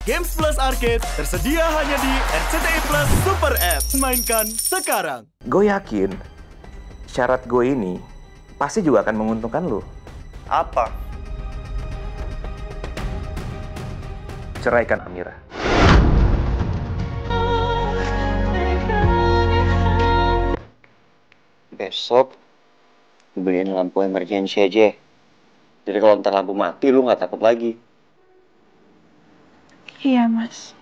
Games Plus Arcade tersedia hanya di RCTI Plus Super App. Mainkan sekarang. Gue yakin syarat gue ini pasti juga akan menguntungkan lo. Apa? Ceraikan Amira. Besok beliin lampu emergency aja. Jadi kalau ntar lampu mati lu nggak takut lagi. Iya, Mas.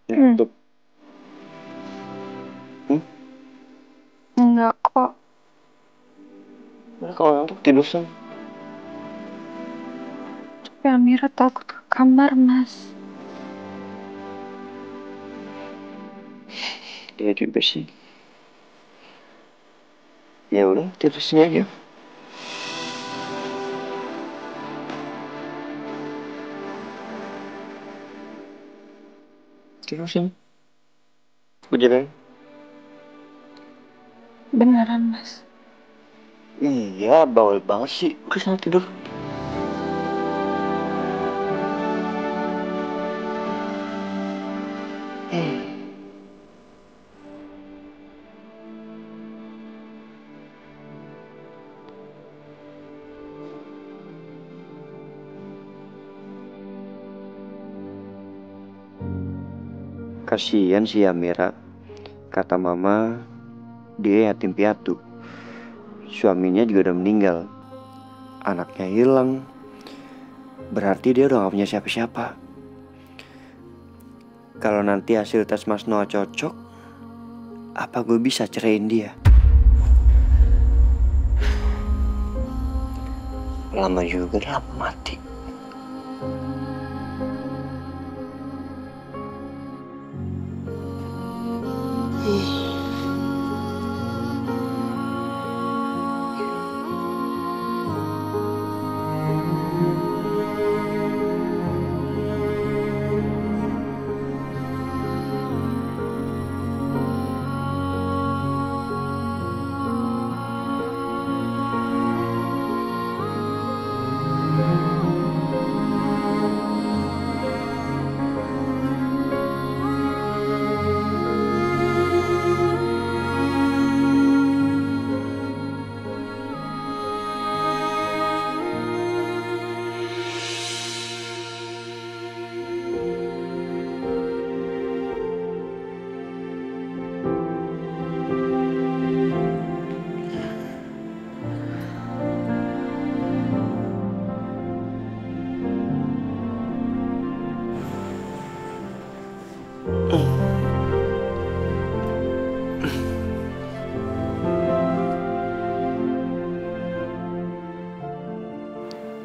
Untuk Enggak kok. kalau ngantuk tidur sen. Tapi Amira takut ke kamar, Mas. Dia juga sih. Ya udah tidur sini aja. Tidur sini. Gue jagain. Beneran, Mas. Iya, bawel banget sih. Udah sana tidur. Kasian si Amira. Kata mama, dia yatim piatu. Suaminya juga udah meninggal. Anaknya hilang. Berarti dia udah gak punya siapa-siapa. Kalau nanti hasil tes Mas Noah cocok, apa gue bisa ceraiin dia? Lama juga lampu mati.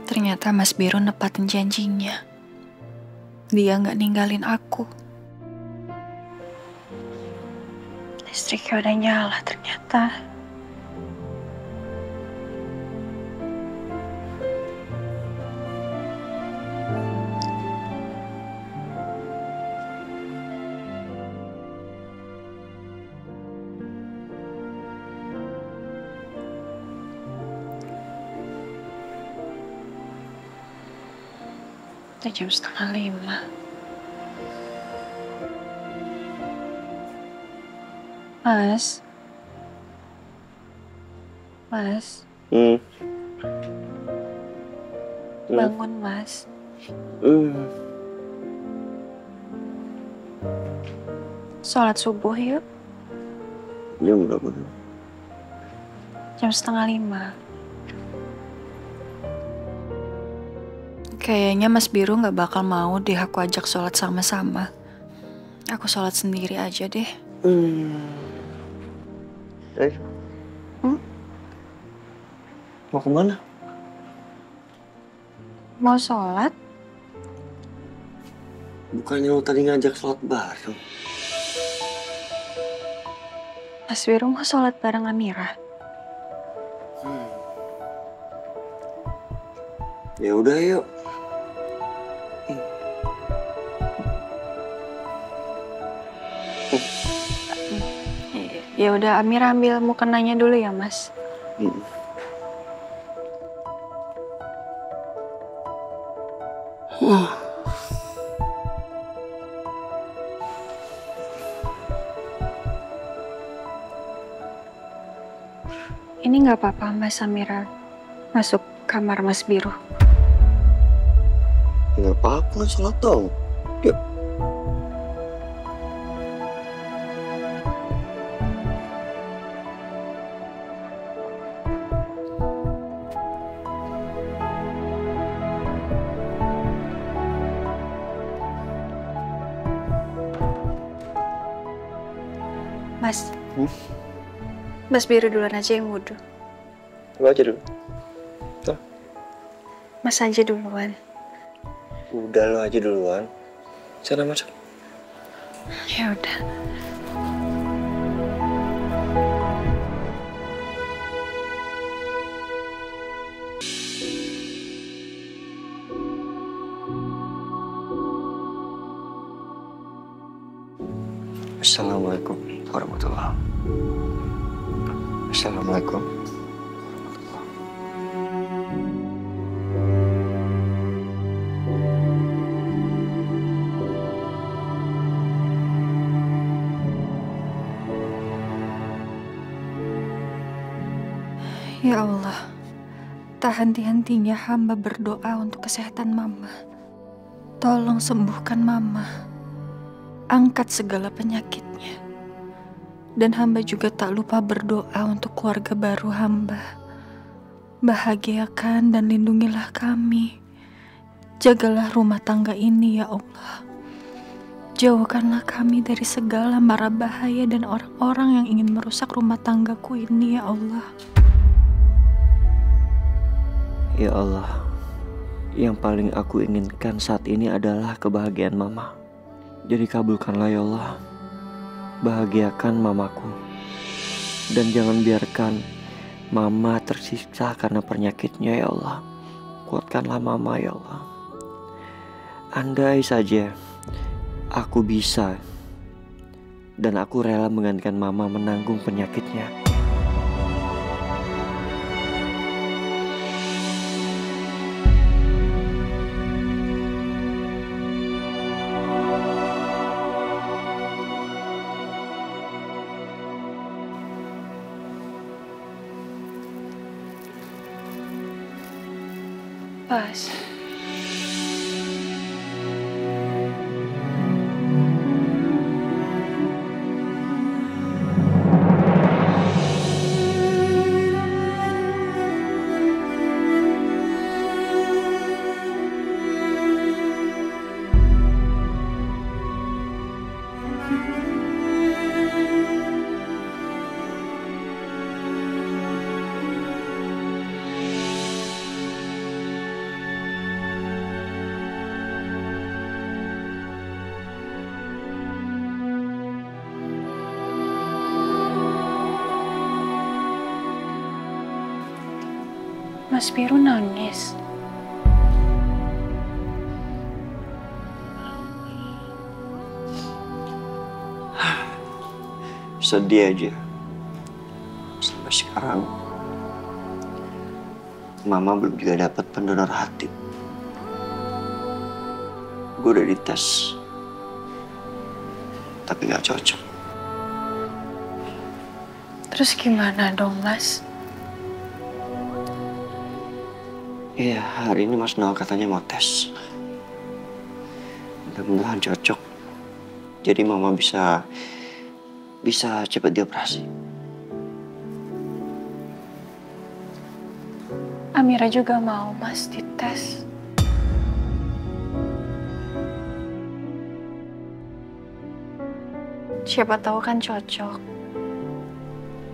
Ternyata Mas Biro nepatin janjinya. Dia nggak ninggalin aku. Listriknya udah nyala ternyata. Udah jam 4:30. Mas. Mas. Bangun, Mas. Sholat subuh yuk. Jam berapa? Jam 4:30. Kayaknya Mas Biro gak bakal mau deh aku ajak sholat sama-sama. Aku sholat sendiri aja deh. Mau kemana? Mau sholat? Bukannya lo tadi ngajak sholat bareng? Mas Biro mau sholat bareng Amira. Ya udah yuk. Ya udah, Amira ambil mukenanya dulu ya, Mas. Hmm. Ini nggak apa-apa Mbak Samira masuk kamar Mas Biru. Nggak apa-apa, sholat dong. Yuk. Mas, Mas Biru duluan aja yang wudhu. Lo aja dulu. Tuh. Mas aja duluan. Udah lo aja duluan. Sana masuk. Ya udah. Assalamualaikum warahmatullahi. Assalamualaikum. Ya Allah, tak henti-hentinya hamba berdoa untuk kesehatan Mama. Tolong sembuhkan Mama. Angkat segala penyakitnya. Dan hamba juga tak lupa berdoa untuk keluarga baru hamba. Bahagiakan dan lindungilah kami. Jagalah rumah tangga ini ya Allah. Jauhkanlah kami dari segala mara bahaya dan orang-orang yang ingin merusak rumah tanggaku ini ya Allah. Ya Allah, yang paling aku inginkan saat ini adalah kebahagiaan Mama. Jadi kabulkanlah ya Allah. Bahagiakan mamaku. Dan jangan biarkan Mama tersiksa karena penyakitnya ya Allah. Kuatkanlah Mama ya Allah. Andai saja aku bisa dan aku rela menggantikan Mama menanggung penyakitnya. Pas. Mas Biru nangis. Sedih aja. Sampai sekarang Mama belum juga dapat pendonor hati. Gue udah dites, tapi gak cocok. Terus gimana dong, Mas? Iya, hari ini Mas Noel katanya mau tes. Mudah-mudahan cocok. Jadi Mama bisa cepat dioperasi. Amira juga mau Mas dites. Siapa tahu kan cocok.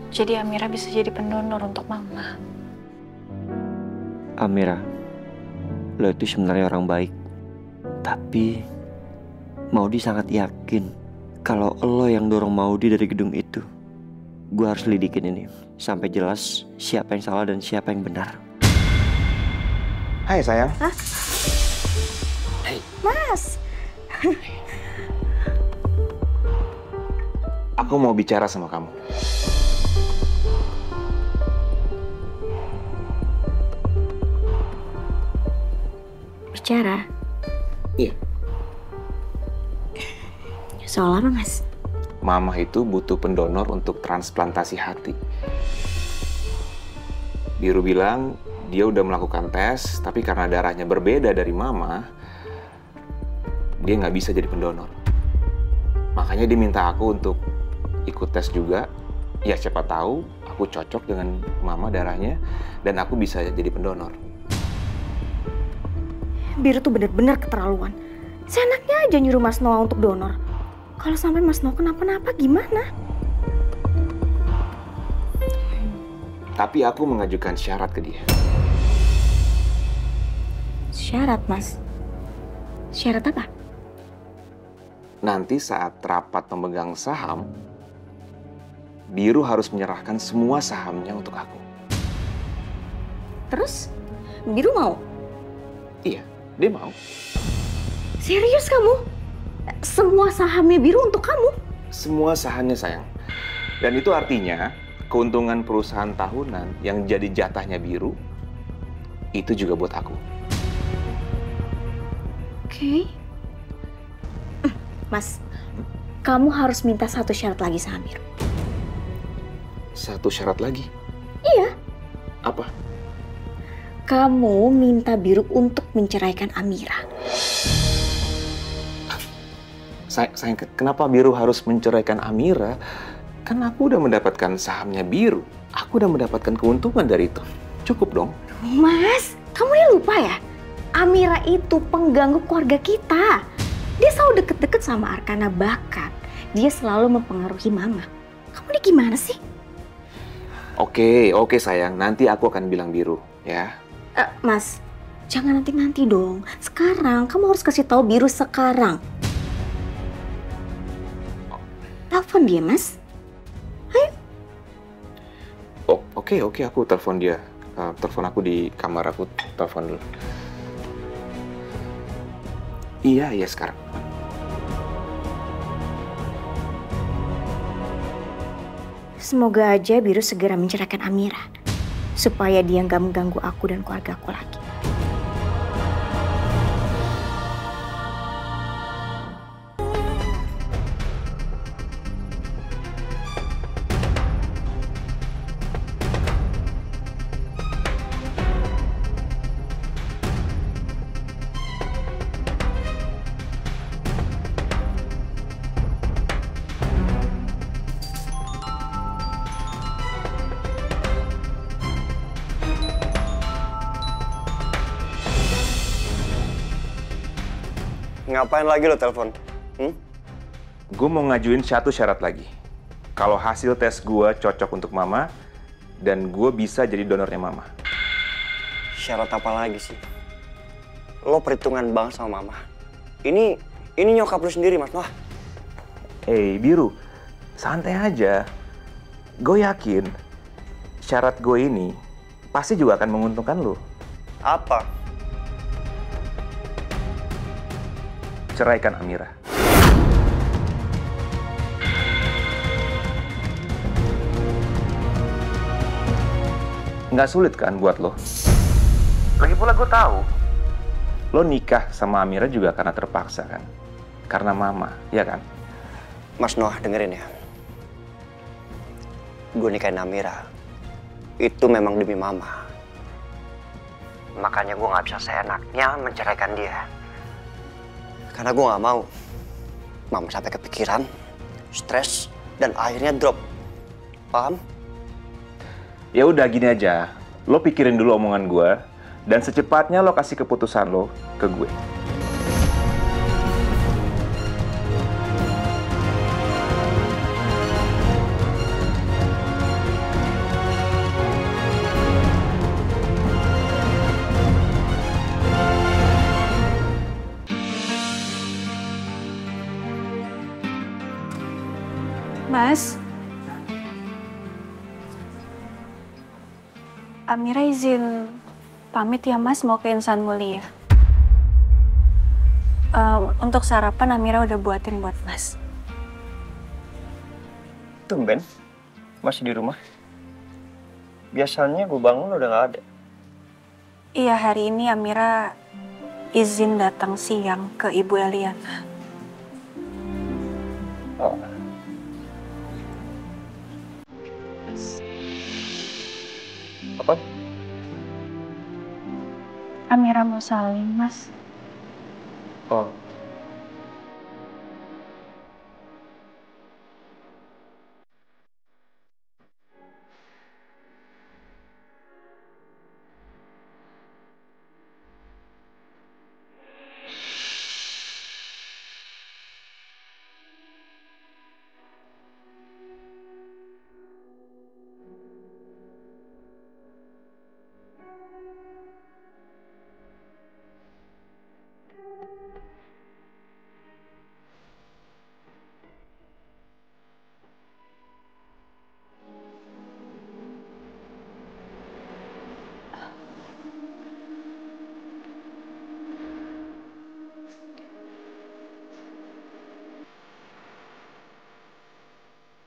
Jadi Amira bisa jadi pendonor untuk Mama. Amira, lo itu sebenarnya orang baik. Tapi Maudi sangat yakin kalau lo yang dorong Maudi dari gedung itu. Gue harus lidikin ini sampai jelas siapa yang salah dan siapa yang benar. Hai sayang. Hah? Hai. Mas. Aku mau bicara sama kamu. bicara. Iya. Soal apa, Mas? Mama itu butuh pendonor untuk transplantasi hati. Biru bilang dia udah melakukan tes, tapi karena darahnya berbeda dari Mama, dia nggak bisa jadi pendonor. Makanya dia minta aku untuk ikut tes juga. Ya siapa tahu aku cocok dengan Mama darahnya dan aku bisa jadi pendonor. Biru tuh bener-bener keterlaluan. Seenaknya aja nyuruh Mas Noah untuk donor. Kalau sampai Mas Noah kenapa-napa gimana? Tapi aku mengajukan syarat ke dia. Syarat, Mas? Syarat apa? Nanti saat rapat pemegang saham, Biru harus menyerahkan semua sahamnya untuk aku. Terus? Biru mau? Iya, dia mau. Serius kamu? Semua sahamnya Biru untuk kamu? Semua sahamnya, sayang. Dan itu artinya keuntungan perusahaan tahunan yang jadi jatahnya Biru, itu juga buat aku. Oke. Mas, kamu harus minta satu syarat lagi sama Biru. Satu syarat lagi? Iya. Apa? Kamu minta Biru untuk menceraikan Amira. Sayang, kenapa Biru harus menceraikan Amira? Kan aku udah mendapatkan sahamnya Biru. Aku udah mendapatkan keuntungan dari itu. Cukup dong. Mas, kamu ini lupa ya? Amira itu pengganggu keluarga kita. Dia selalu deket-deket sama Arkana, bahkan dia selalu mempengaruhi Mama. Kamu ini gimana sih? Oke sayang. Nanti aku akan bilang Biru, ya. Mas, jangan nanti-nanti dong. Sekarang, kamu harus kasih tahu Biru sekarang. Telepon dia, Mas. Oh, oke, aku telepon dia. Telepon aku di kamar, aku telepon dulu. Iya, sekarang. Semoga aja Biru segera menceraikan Amira. Supaya dia nggak mengganggu aku dan keluarga aku lagi. Ngapain lagi lo telepon? Gue mau ngajuin satu syarat lagi. Kalau hasil tes gue cocok untuk Mama, dan gue bisa jadi donornya Mama. Syarat apa lagi sih? Lo perhitungan banget sama Mama. Ini nyokap lo sendiri, Mas Noah. Biru, santai aja. Gue yakin syarat gue ini pasti juga akan menguntungkan lo. Apa? Ceraikan Amira. Nggak sulit kan buat lo? Lagi pula gue tahu lo nikah sama Amira juga karena terpaksa kan? Karena Mama, ya kan? Mas Noah, dengerin ya. Gue nikahin Amira. Itu memang demi Mama. Makanya gue nggak bisa seenaknya menceraikan dia. Karena gue gak mau Mama sampai kepikiran, stres, dan akhirnya drop. Paham? Ya udah gini aja, lo pikirin dulu omongan gue, dan secepatnya lo kasih keputusan lo ke gue. Mas, Amira izin pamit ya Mas, mau ke Insan Mulia. Untuk sarapan Amira udah buatin buat Mas. Tumben, masih di rumah. Biasanya gue bangun udah gak ada. Iya, hari ini Amira izin datang siang ke Ibu Eliana. Oh. Apa? Amira mau salim, Mas. Oh.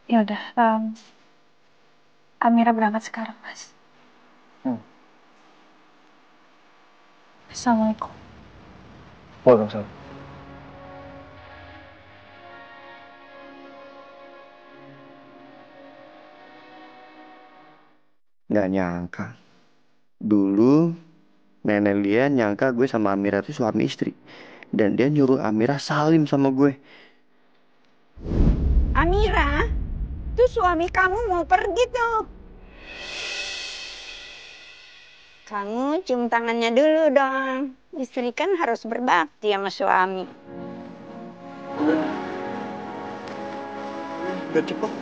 Ya udah, Amira berangkat sekarang, Mas. Assalamualaikum. Waalaikumsalam. Nggak nyangka. Dulu nenek Lia nyangka gue sama Amira itu suami istri. Dan dia nyuruh Amira salim sama gue. Amira, tuh suami kamu mau pergi tuh. Kamu cium tangannya dulu dong. Istri kan harus berbakti sama suami. Udah cepet.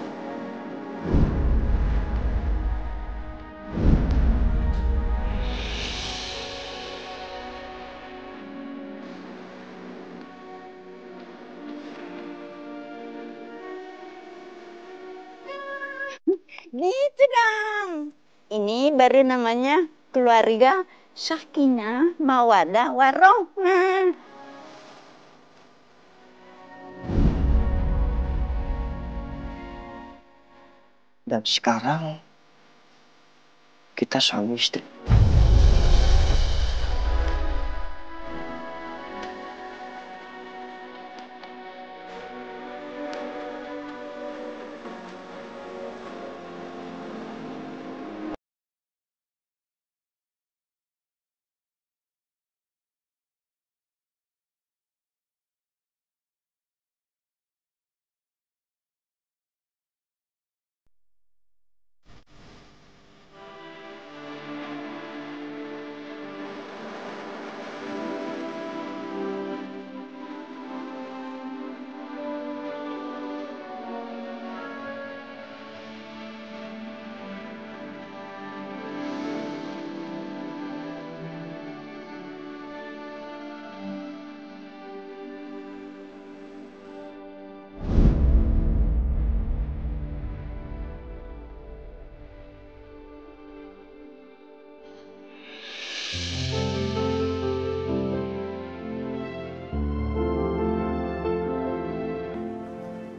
Gitu dong. Ini baru namanya keluarga Sakinah Mawaddah Warohmah. Dan sekarang kita suami istri.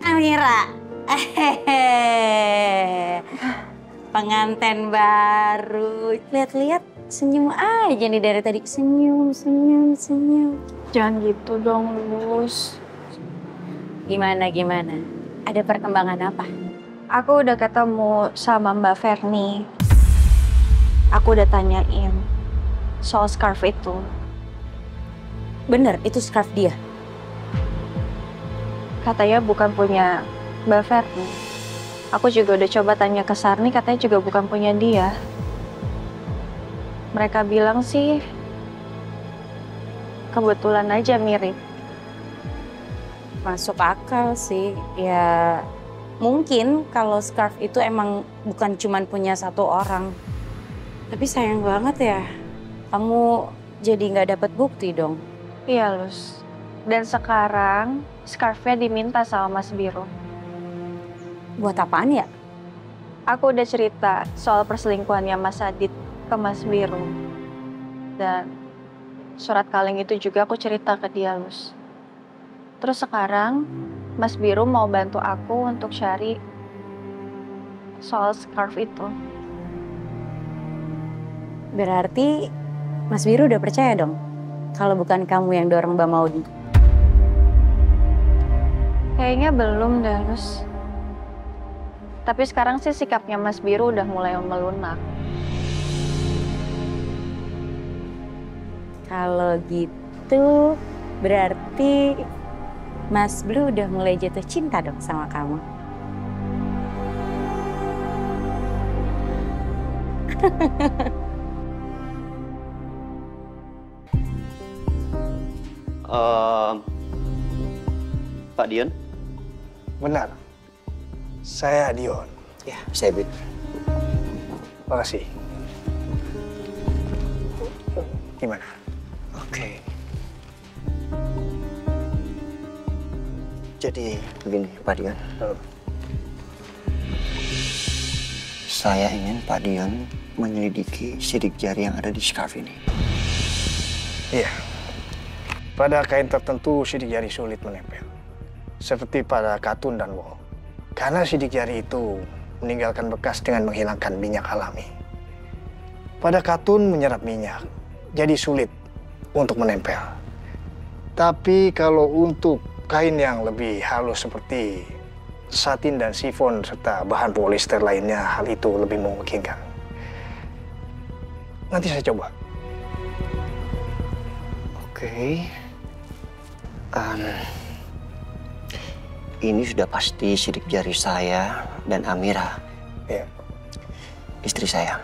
Amira, pengantin baru. Lihat-lihat senyum aja nih dari tadi. Senyum, senyum, senyum. Jangan gitu dong, Lus. Gimana? Ada perkembangan apa? Aku udah ketemu sama Mbak Verni. Aku udah tanyain soal scarf itu. Bener, itu scarf dia. Katanya bukan punya Mbak Verni. Aku juga udah coba tanya ke Sarni, katanya juga bukan punya dia. Mereka bilang sih kebetulan aja mirip. Masuk akal sih. Ya mungkin kalau scarf itu emang bukan cuman punya satu orang. Tapi sayang banget ya, kamu jadi nggak dapat bukti dong. Iya, Lus. Dan sekarang scarfnya diminta sama Mas Biro. Buat apaan ya? Aku udah cerita soal perselingkuhannya Mas Adit ke Mas Biro. Dan surat kaleng itu juga aku cerita ke dia, Lus. Terus sekarang Mas Biro mau bantu aku untuk cari soal scarf itu. Berarti Mas Biro udah percaya dong? kalau bukan kamu yang dorong Mbak Maudi? Kayaknya belum deh, Lus. Tapi sekarang sih sikapnya Mas Biru udah mulai melunak. Kalau gitu, berarti Mas Blue udah mulai jatuh cinta dong sama kamu. Pak Dion? Benar. Saya Dion. Ya, saya Bit. Makasih. Gimana? Oke. Jadi begini, Pak Dion. Saya ingin Pak Dion menyelidiki sidik jari yang ada di scarf ini. Iya. Pada kain tertentu sidik jari sulit menempel. Seperti pada katun dan wol. Karena sidik jari itu meninggalkan bekas dengan menghilangkan minyak alami. Pada katun menyerap minyak, jadi sulit untuk menempel. Tapi kalau untuk kain yang lebih halus seperti satin dan sifon serta bahan polyester lainnya, hal itu lebih memungkinkan. Nanti saya coba. Oke. Ini sudah pasti sidik jari saya dan Amira. Ya. Istri saya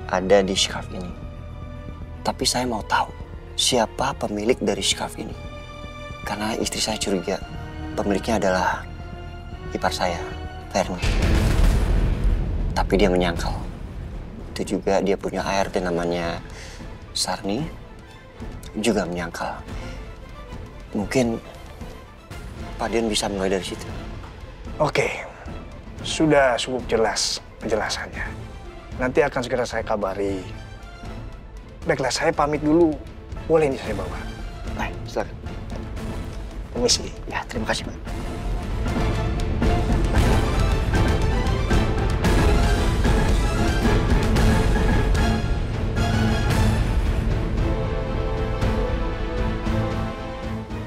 ada di scarf ini. Tapi saya mau tahu siapa pemilik dari scarf ini. Karena istri saya curiga pemiliknya adalah ipar saya, Fernie. Tapi dia menyangkal. Itu juga dia punya ART namanya Sarni, juga menyangkal. Mungkin Pak Dion bisa mulai dari situ. Oke, sudah cukup jelas penjelasannya. Nanti akan segera saya kabari. Baiklah, saya pamit dulu. Boleh ini saya bawa? Baik, silakan. Permisi. Ya, terima kasih, Pak.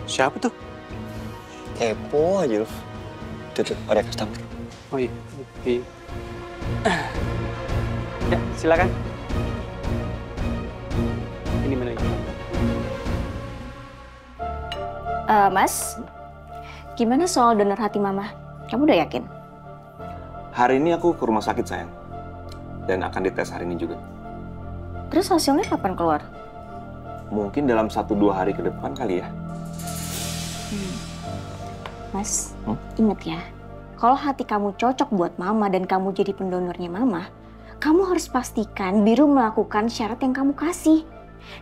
Siapa tuh? Kepo aja lu. Tuh, ada customer. Oh iya. Iya. Ya, silakan. Ini menunya. Mas, gimana soal donor hati Mama? Kamu udah yakin? Hari ini aku ke rumah sakit, sayang. Dan akan dites hari ini juga. Terus hasilnya kapan keluar? Mungkin dalam 1-2 hari ke depan kali ya. Mas, inget ya, kalau hati kamu cocok buat Mama dan kamu jadi pendonornya Mama, kamu harus pastikan Biru melakukan syarat yang kamu kasih.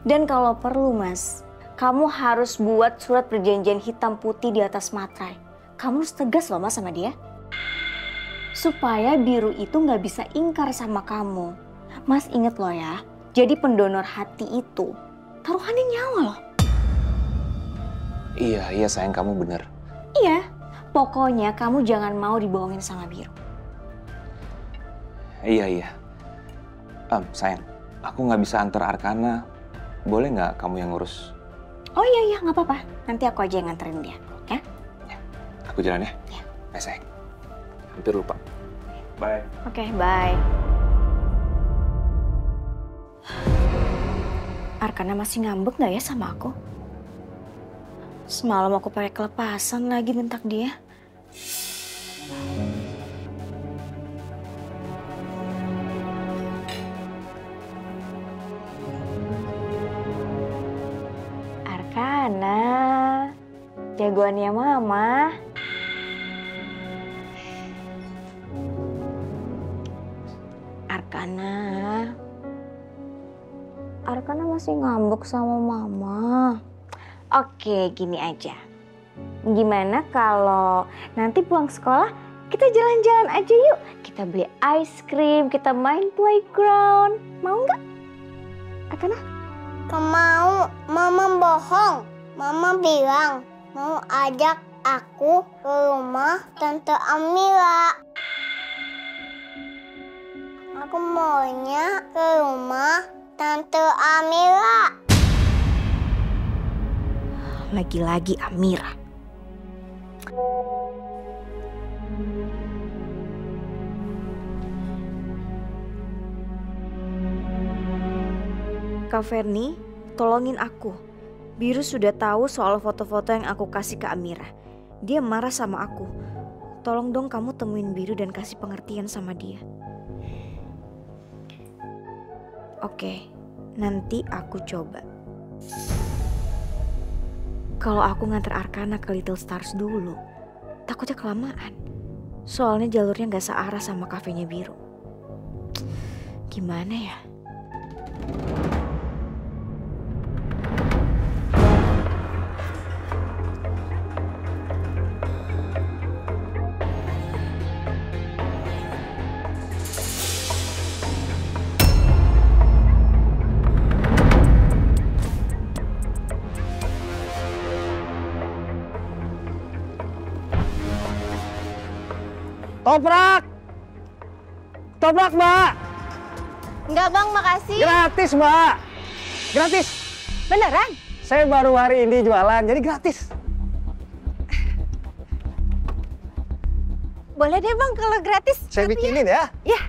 Dan kalau perlu, Mas, kamu harus buat surat perjanjian hitam putih di atas materai. Kamu harus tegas loh, Mas, sama dia. Supaya Biru itu nggak bisa ingkar sama kamu. Mas, inget loh ya, jadi pendonor hati itu taruhannya nyawa loh. Iya sayang, kamu bener. Iya, pokoknya kamu jangan mau dibohongin sama Biru. Iya. Sayang, aku nggak bisa antar Arkana. Boleh nggak kamu yang ngurus? Oh iya, nggak apa-apa. Nanti aku aja yang nganterin dia, ya? Ya, aku jalan ya? Ya. Bye, sayang. Hampir lupa. Bye. Oke, bye. Arkana masih ngambek nggak ya sama aku? Semalam aku pakai kelepasan lagi bentak dia. Arkana, jagoannya Mama. Arkana masih ngambek sama Mama. Oke, gini aja. Gimana kalau nanti pulang sekolah kita jalan-jalan aja yuk. Kita beli ice cream, kita main playground. Mau nggak? Arkana? Gak mau, Mama bohong. Mama bilang mau ajak aku ke rumah Tante Amira. Aku maunya ke rumah Tante Amira. Lagi-lagi Amira. Kak Ferni, tolongin aku. Biru sudah tahu soal foto-foto yang aku kasih ke Amira. Dia marah sama aku. Tolong dong kamu temuin Biru dan kasih pengertian sama dia. Oke, nanti aku coba. Kalau aku nganter Arkana ke Little Stars dulu, takutnya kelamaan. Soalnya jalurnya gak searah sama kafenya Biru. Gimana ya? Toprak! Toprak, Mbak! Enggak bang, makasih. Gratis, Mbak! Gratis! Beneran? Saya baru hari ini jualan, jadi gratis. Boleh deh bang kalau gratis. Saya bikinin ya. Ya.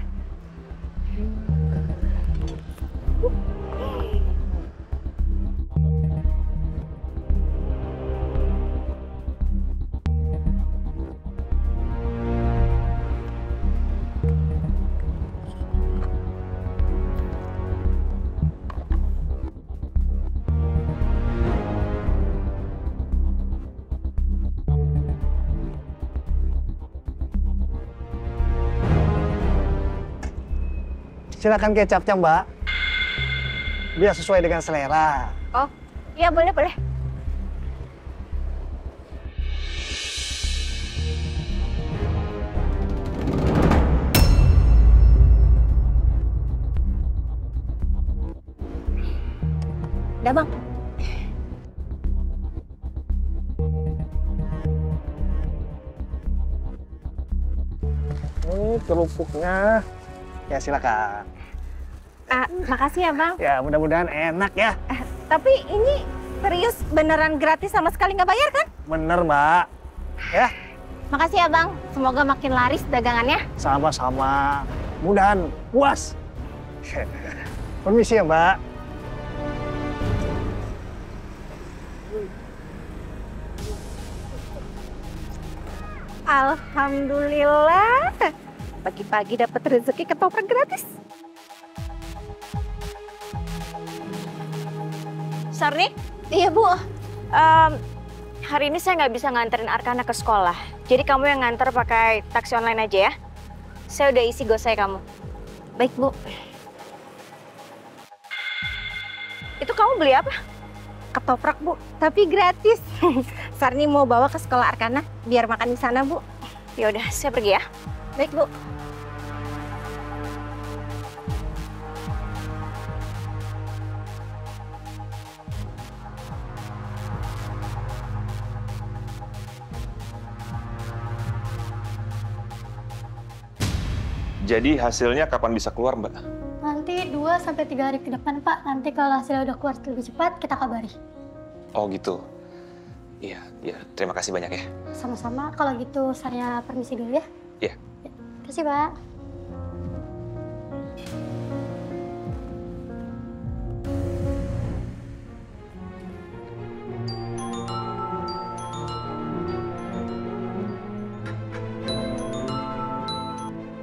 Silakan kecapnya, Mbak. Biar sesuai dengan selera. Oh, iya boleh. Udah bang. Ini kerupuknya. Ya silakan. Makasih ya bang. Ya mudah-mudahan enak ya. Tapi ini serius beneran gratis sama sekali nggak bayar kan? Bener, Mbak. Ya. Makasih ya bang. Semoga makin laris dagangannya. Sama-sama. Mudahan puas. Permisi ya, Mbak. Alhamdulillah. Pagi-pagi dapat rezeki ketoprak gratis. Sarni? Iya bu. Hari ini saya nggak bisa nganterin Arkana ke sekolah. Jadi kamu yang nganter pakai taksi online aja ya. Saya udah isi gosai kamu. Baik bu. Itu kamu beli apa? Ketoprak bu, tapi gratis. Sarni mau bawa ke sekolah Arkana biar makan di sana bu. Ya udah, saya pergi ya. Baik bu. Jadi hasilnya kapan bisa keluar, Mbak? Nanti 2-3 hari ke depan, Pak. Nanti kalau hasilnya udah keluar lebih cepat, kita kabari. Oh gitu. Iya. Terima kasih banyak ya. Sama-sama. Kalau gitu saya permisi dulu ya. Iya. Terima kasih, Pak.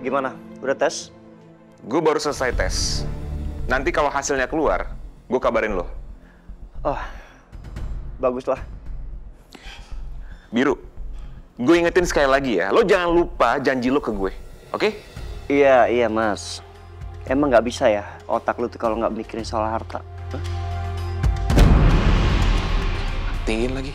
Gimana? Udah tes? Gue baru selesai tes. Nanti kalau hasilnya keluar, gue kabarin lo. Oh, baguslah. Biru, gue ingetin sekali lagi ya, lo jangan lupa janji lo ke gue, oke? Iya mas. Emang nggak bisa ya otak lu tuh kalau nggak mikirin soal harta. Matiin lagi.